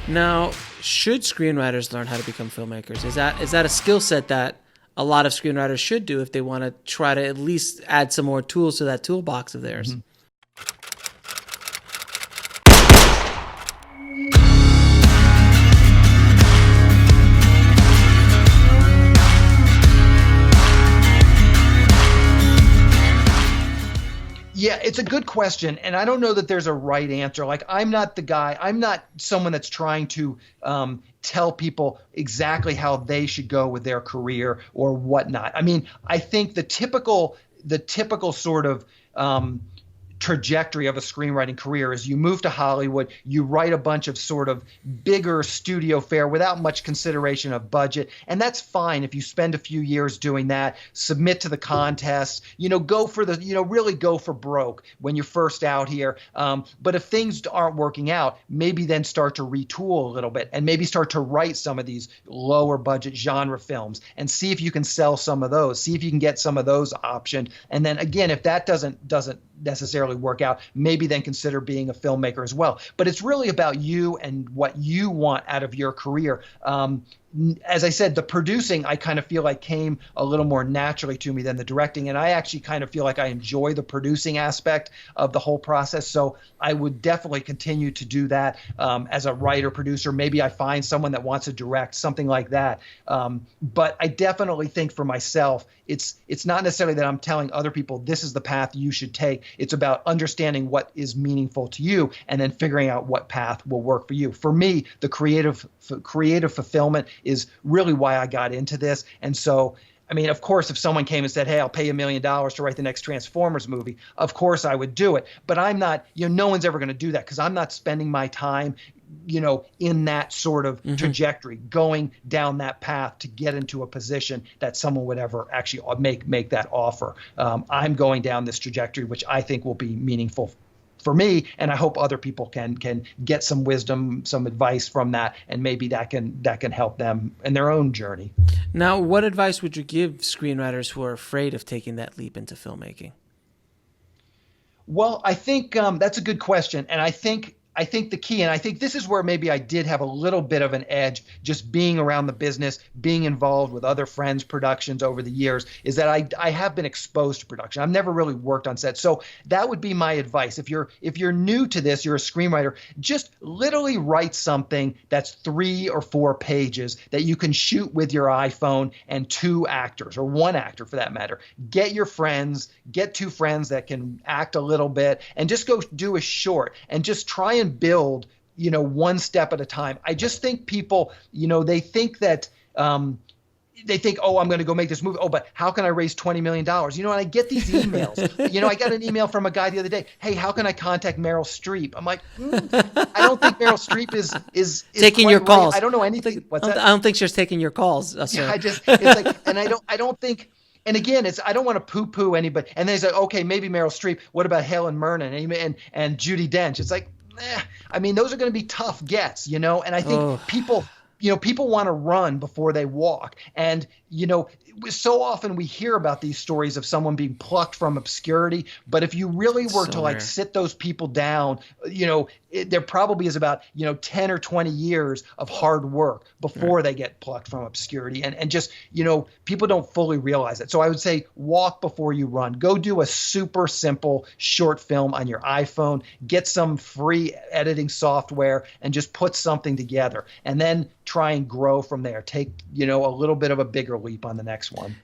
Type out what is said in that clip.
Now, should screenwriters learn how to become filmmakers? Is that a skill set that a lot of screenwriters should do if they want to try to at least add some more tools to that toolbox of theirs? Mm-hmm. Yeah, it's a good question, and I don't know that there's a right answer. Like, I'm not someone that's trying to tell people exactly how they should go with their career or whatnot. I mean, I think the typical sort of trajectory of a screenwriting career is you move to Hollywood, you write a bunch of sort of bigger studio fare without much consideration of budget. And that's fine if you spend a few years doing that, submit to the contest, go for really go for broke when you're first out here. But if things aren't working out, maybe then start to retool a little bit and maybe start to write some of these lower budget genre films and see if you can sell some of those, see if you can get some of those optioned. And then again, if that doesn't necessarily work out, maybe then consider being a filmmaker as well. But it's really about you and what you want out of your career. As I said, the producing, I kind of feel like came a little more naturally to me than the directing. And I actually kind of feel like I enjoy the producing aspect of the whole process. So I would definitely continue to do that as a writer, producer. Maybe I find someone that wants to direct, something like that. But I definitely think for myself, it's not necessarily that I'm telling other people this is the path you should take. It's about understanding what is meaningful to you and then figuring out what path will work for you. For me, the creative fulfillment is really why I got into this. And so, I mean, of course, if someone came and said, hey, I'll pay $1 million to write the next Transformers movie, of course I would do it. But I'm not, no one's ever going to do that because I'm not spending my time, in that sort of trajectory, going down that path to get into a position that someone would ever actually make that offer. I'm going down this trajectory, which I think will be meaningful for me, and I hope other people can get some wisdom, some advice from that, and maybe that can help them in their own journey. Now, what advice would you give screenwriters who are afraid of taking that leap into filmmaking? Well, I think that's a good question, and I think the key, and I think this is where maybe I did have a little bit of an edge just being around the business, being involved with other friends' productions over the years, is that I have been exposed to production. I've never really worked on set. So that would be my advice. If you're new to this, you're a screenwriter, just literally write something that's 3 or 4 pages that you can shoot with your iPhone and 2 actors, or 1 actor for that matter. Get your friends, get 2 friends that can act a little bit, and just go do a short and just try and build, 1 step at a time. I just think people, they think that, oh, I'm going to go make this movie. Oh, but how can I raise $20 million? And I get these emails. I got an email from a guy the other day. Hey, how can I contact Meryl Streep? I'm like, I don't think Meryl Streep is taking your calls. I don't know anything. What's that? I don't think she's taking your calls. Yeah, it's like, and I don't think. And again, I don't want to poo-poo anybody. And they say, okay, maybe Meryl Streep. What about Helen Mirren and Judi Dench? It's like, I mean, those are going to be tough gets, and I think people want to run before they walk. And, so often we hear about these stories of someone being plucked from obscurity. But if you really were to sit those people down, there probably is about, 10 or 20 years of hard work before they get plucked from obscurity. And just, people don't fully realize it. So I would say walk before you run. Go do a super simple short film on your iPhone, get some free editing software and just put something together and then try and grow from there. Take, a little bit of a bigger leap on the next one.